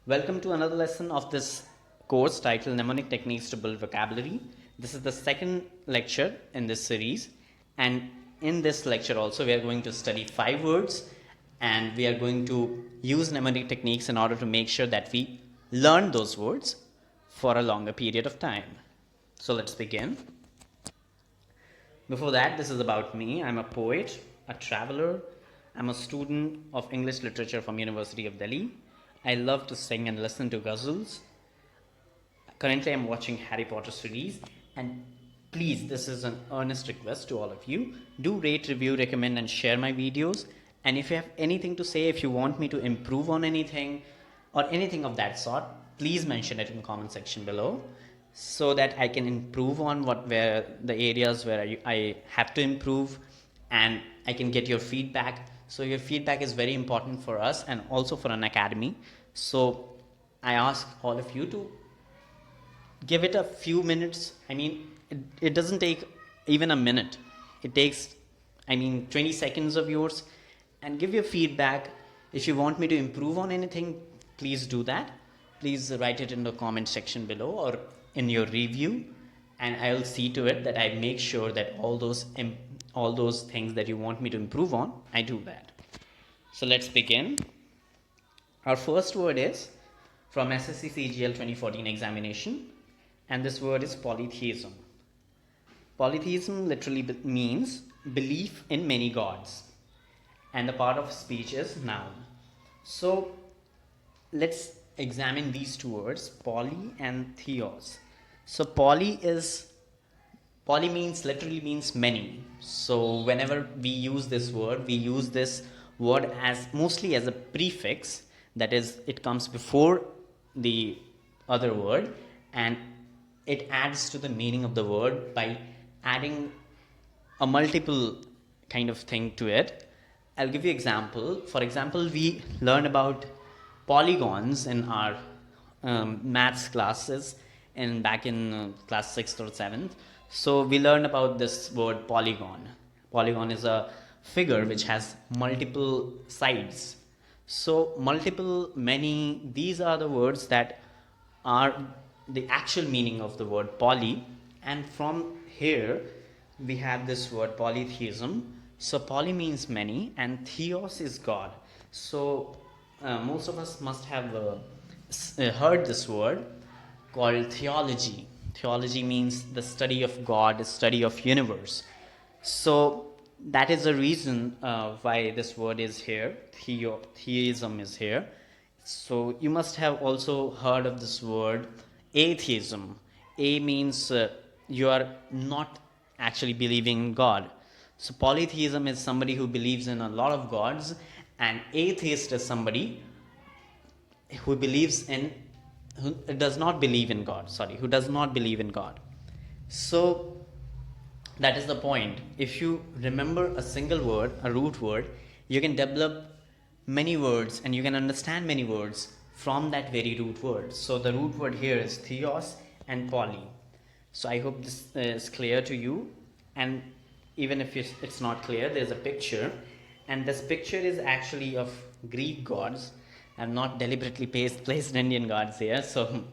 Welcome to another lesson of this course titled Mnemonic Techniques to Build Vocabulary. This is the second lecture in this series, and in this lecture also we are going to study 5 words, and we are going to use mnemonic techniques in order to make sure that we learn those words for a longer period of time. So let's begin. Before that, this is about me. I'm a poet, a traveler. I'm a student of English literature from University of Delhi. I love to sing and listen to ghazals. Currently, I'm watching Harry Potter series, and please, this is an earnest request to all of you. Do rate, review, recommend, and share my videos. And if you have anything to say, if you want me to improve on anything or anything of that sort, please mention it in the comment section below, so that I can improve on where the areas where I have to improve, and I can get your feedback. So your feedback is very important for us and also for Unacademy. So I ask all of you to give it a few minutes. It doesn't take even a minute. It takes 20 seconds of yours, and give your feedback. If you want me to improve on anything, please do that. Please write it in the comment section below or in your review, and I'll see to it that I make sure that all those things that you want me to improve on, I do that. So let's begin. Our first word is from SSC CGL 2014 examination, and this word is polytheism. Polytheism literally means belief in many gods, and the part of speech is noun. So let's examine these two words, poly and theos. So poly literally means many. So whenever we use this word as mostly as a prefix, that is, it comes before the other word, and it adds to the meaning of the word by adding a multiple kind of thing to it. I'll give you example. For example, we learn about polygons in our maths classes back in class 6th or 7th. So we learned about this word polygon. Polygon is a figure which has multiple sides. So multiple, many, these are the words that are the actual meaning of the word poly. And from here we have this word polytheism. So poly means many and theos is God. So most of us must have heard this word called theology. Theology means the study of God, the study of universe. So that is the reason why this word is here. Theism is here. So you must have also heard of this word atheism. A means you are not actually believing in God. So polytheism is somebody who believes in a lot of gods, and atheist is somebody who does not believe in God. So that is the point. If you remember a single word, a root word, you can develop many words and you can understand many words from that very root word. So the root word here is theos and poly. So I hope this is clear to you, and even if it's not clear, there's a picture, and this picture is actually of Greek gods. I'm not deliberately placed Indian gods here. So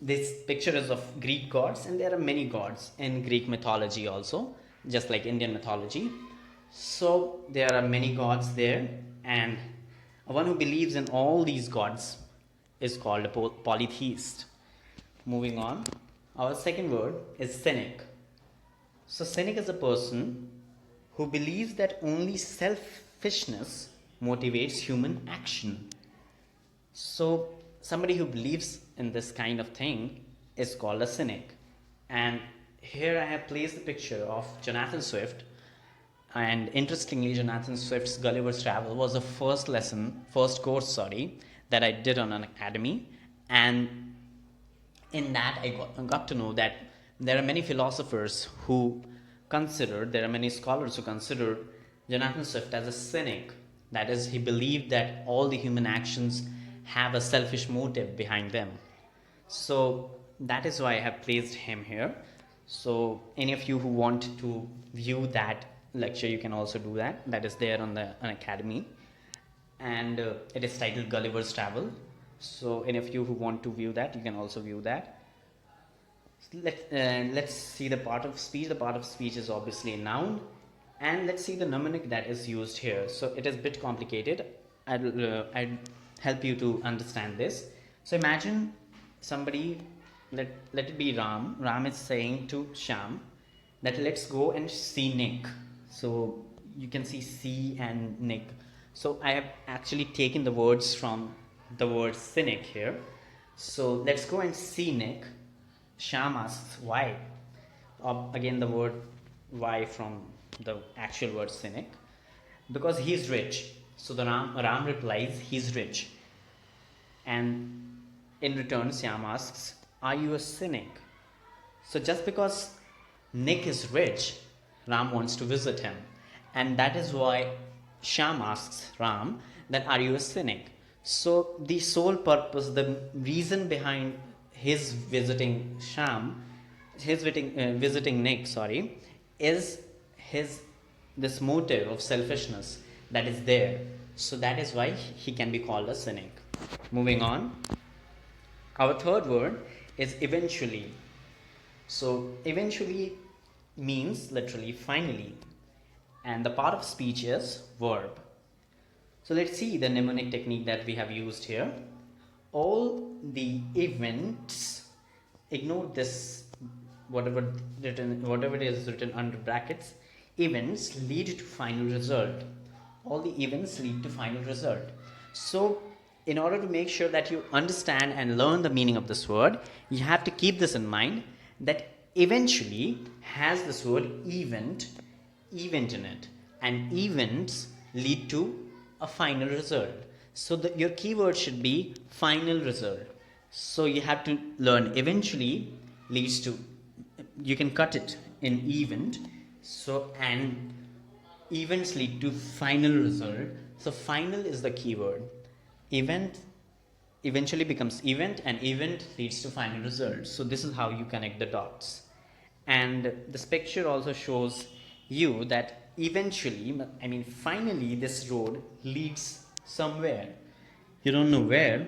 this picture is of Greek gods, and there are many gods in Greek mythology also, just like Indian mythology. So there are many gods there, and one who believes in all these gods is called a polytheist. Moving on, our second word is cynic. So cynic is a person who believes that only selfishness motivates human action. So somebody who believes in this kind of thing is called a cynic. And here I have placed the picture of Jonathan Swift. And interestingly, Jonathan Swift's Gulliver's Travel was the first course that I did on Unacademy. And in that I got to know that there are many scholars who consider Jonathan Swift as a cynic. That is, he believed that all the human actions have a selfish motive behind them. So that is why I have placed him here. So any of you who want to view that lecture, you can also do that. That is there on the Unacademy, and it is titled Gulliver's Travel. So any of you who want to view that, you can also view that. So let's see the part of speech. The part of speech is obviously a noun, and let's see the mnemonic that is used here. So it is a bit complicated. I'd help you to understand this. So imagine somebody, let it be Ram. Ram is saying to Sham that let's go and see Nick. So you can see and Nick. So I have actually taken the words from the word cynic here. So let's go and see Nick. Sham asks why. Again the word why from the actual word cynic. Because he's rich. So the Ram replies he's rich. And in return Syam asks, are you a cynic? So just because Nick is rich, Ram wants to visit him. And that is why Syam asks Ram that are you a cynic? So the sole purpose, the reason behind his visiting visiting Nick, is this motive of selfishness that is there. So that is why he can be called a cynic. Moving on, our third word is eventually. So eventually means literally finally, and the part of speech is verb. So let's see the mnemonic technique that we have used here. All the events, ignore this, whatever it is written under brackets, events lead to final result. All the events lead to final result. So in order to make sure that you understand and learn the meaning of this word, you have to keep this in mind, that eventually has this word event in it, and events lead to a final result. So your keyword should be final result. So you have to learn eventually leads to, you can cut it in event. So and events lead to final result. So final is the keyword. Event eventually becomes event, and event leads to final result. So this is how you connect the dots. And this picture also shows you that eventually, I mean finally, this road leads somewhere. You don't know where,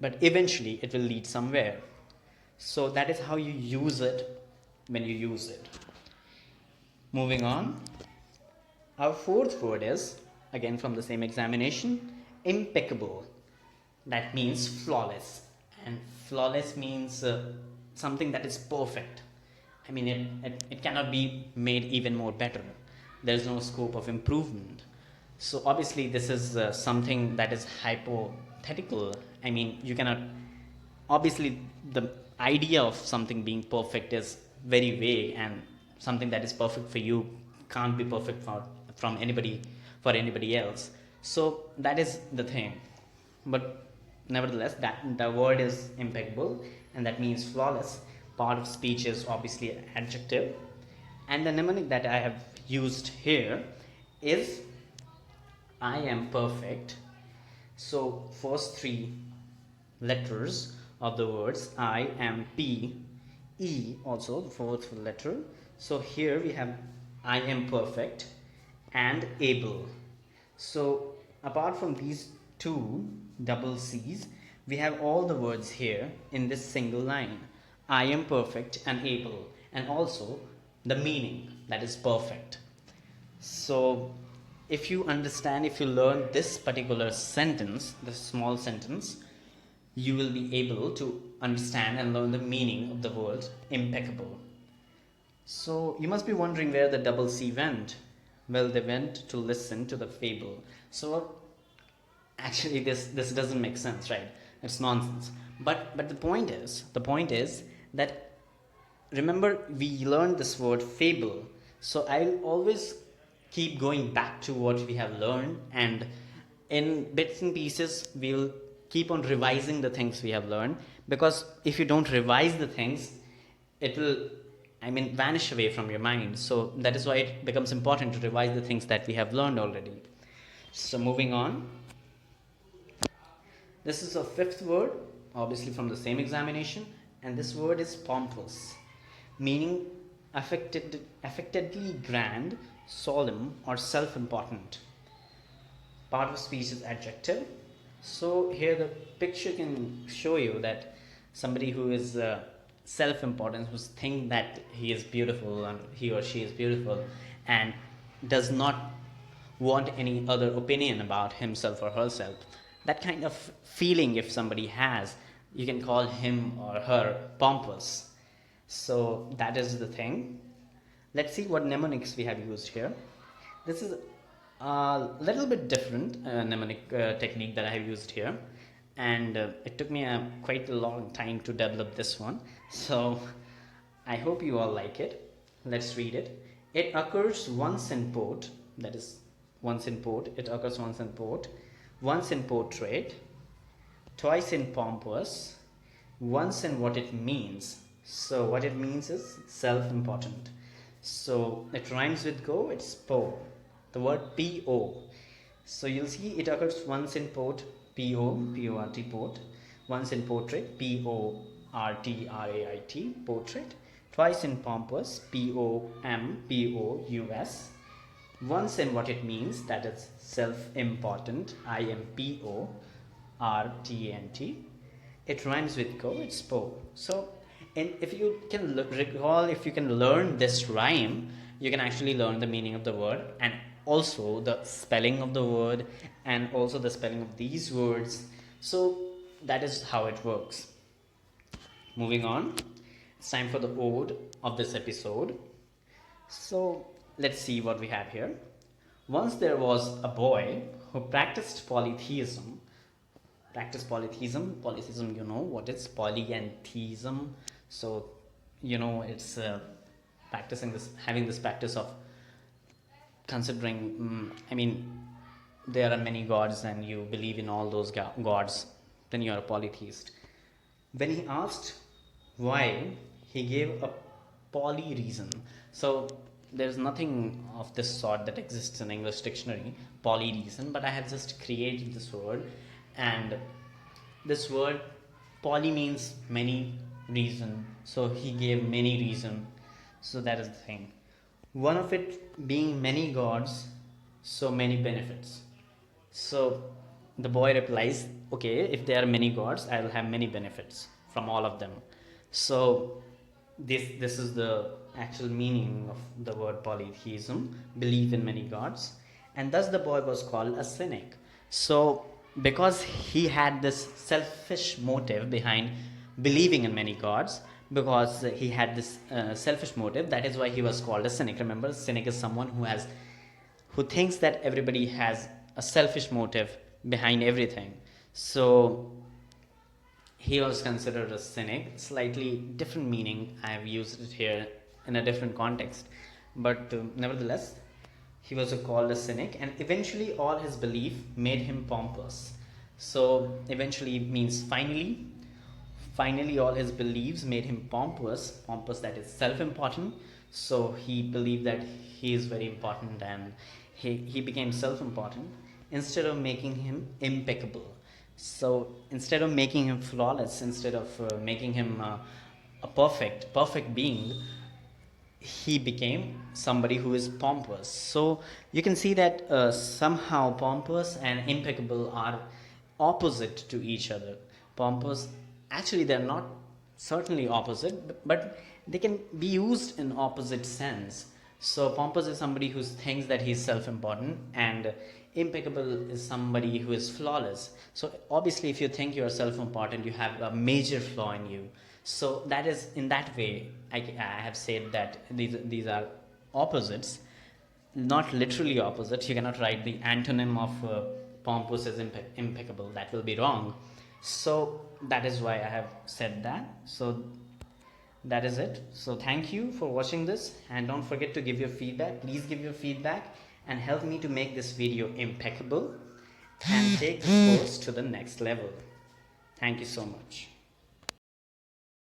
but eventually it will lead somewhere. So that is how you use it when you use it. Moving on, our fourth word is, again from the same examination, impeccable. That means flawless, and flawless means something that is perfect. I mean it cannot be made even more better. There is no scope of improvement. So obviously this is something that is hypothetical. I mean you cannot, obviously the idea of something being perfect is very vague, and something that is perfect for you can't be perfect for anybody else. So that is the thing. But nevertheless, that the word is impeccable, and that means flawless. Part of speech is obviously an adjective, and the mnemonic that I have used here is I am perfect. So first three letters of the words I am, P, E, also the fourth letter. So here we have I am perfect and able. So apart from these two double C's, we have all the words here in this single line. I am perfect and able, and also the meaning, that is perfect. So if you learn this particular sentence, this small sentence, you will be able to understand and learn the meaning of the word impeccable. So you must be wondering where the double C went. Well, they went to listen to the fable. So actually this doesn't make sense, right? It's nonsense. But the point is that, remember we learned this word fable. So I'll always keep going back to what we have learned, and in bits and pieces we'll keep on revising the things we have learned, because if you don't revise the things, it will vanish away from your mind. So that is why it becomes important to revise the things that we have learned already. So moving on, this is a fifth word, obviously from the same examination, and this word is pompous, meaning affectedly grand, solemn, or self-important. Part of speech is adjective. So here the picture can show you that somebody who is self-important, who thinks that he is beautiful and he or she is beautiful, and does not want any other opinion about himself or herself. That kind of feeling, if somebody has, you can call him or her pompous. So that is the thing. Let's see what mnemonics we have used here. This is a little bit different mnemonic technique that I have used here, and it took me quite a long time to develop this one. So I hope you all like it. Let's read it. It occurs once in port, that is once in port. It occurs once in port, once in portrait, twice in pompous, once in what it means. So what it means is self-important. So it rhymes with go, it's po. The word po. So you'll see it occurs once in port, p-o-r-t, port. Once in portrait, p-o-r-t-r-a-i-t, portrait. Twice in pompous, p-o-m-p-o-u-s. Once in what it means, that is self-important, I-m-p-o-r-t-a-n-t. It rhymes with go, it's po. So, and if you can recall, if you can learn this rhyme, you can actually learn the meaning of the word and also the spelling of the word and also the spelling of these words. So that is how it works. Moving on, it's time for the ode of this episode. So let's see what we have here. Once there was a boy who practiced polytheism. Polytheism, you know what is poly and theism. So you know it's practicing this, having this practice of considering, there are many gods and you believe in all those gods, then you are a polytheist. When he asked why, he gave a poly reason. So there's nothing of this sort that exists in English dictionary, poly reason, but I have just created this word. And this word poly means many reason, so he gave many reason. So that is the thing. One of it being many gods, so many benefits. So the boy replies, okay, if there are many gods, I will have many benefits from all of them. So this is the actual meaning of the word polytheism, believe in many gods. And thus the boy was called a cynic. So because he had this selfish motive behind believing in many gods, because he had this selfish motive, that is why he was called a cynic. Remember, cynic is someone who thinks that everybody has a selfish motive behind everything. So he was considered a cynic. Slightly different meaning, I have used it here in a different context, but nevertheless he was called a cynic. And eventually all his belief made him pompous. So eventually means finally all his beliefs made him pompous, that is self-important. So he believed that he is very important and he became self-important instead of making him impeccable. So instead of making him flawless, instead of making him a perfect being, he became somebody who is pompous. So you can see that somehow pompous and impeccable are opposite to each other. Pompous, actually they're not certainly opposite, but they can be used in opposite sense. So pompous is somebody who thinks that he's self-important, and impeccable is somebody who is flawless. So obviously if you think you're self-important, you have a major flaw in you. So that is, in that way, I have said that these are opposites, not literally opposite. You cannot write the antonym of pompous as impeccable. That will be wrong. So that is why I have said that. So that is it. So thank you for watching this, and don't forget to give your feedback. Please give your feedback and help me to make this video impeccable and take this course to the next level. Thank you so much.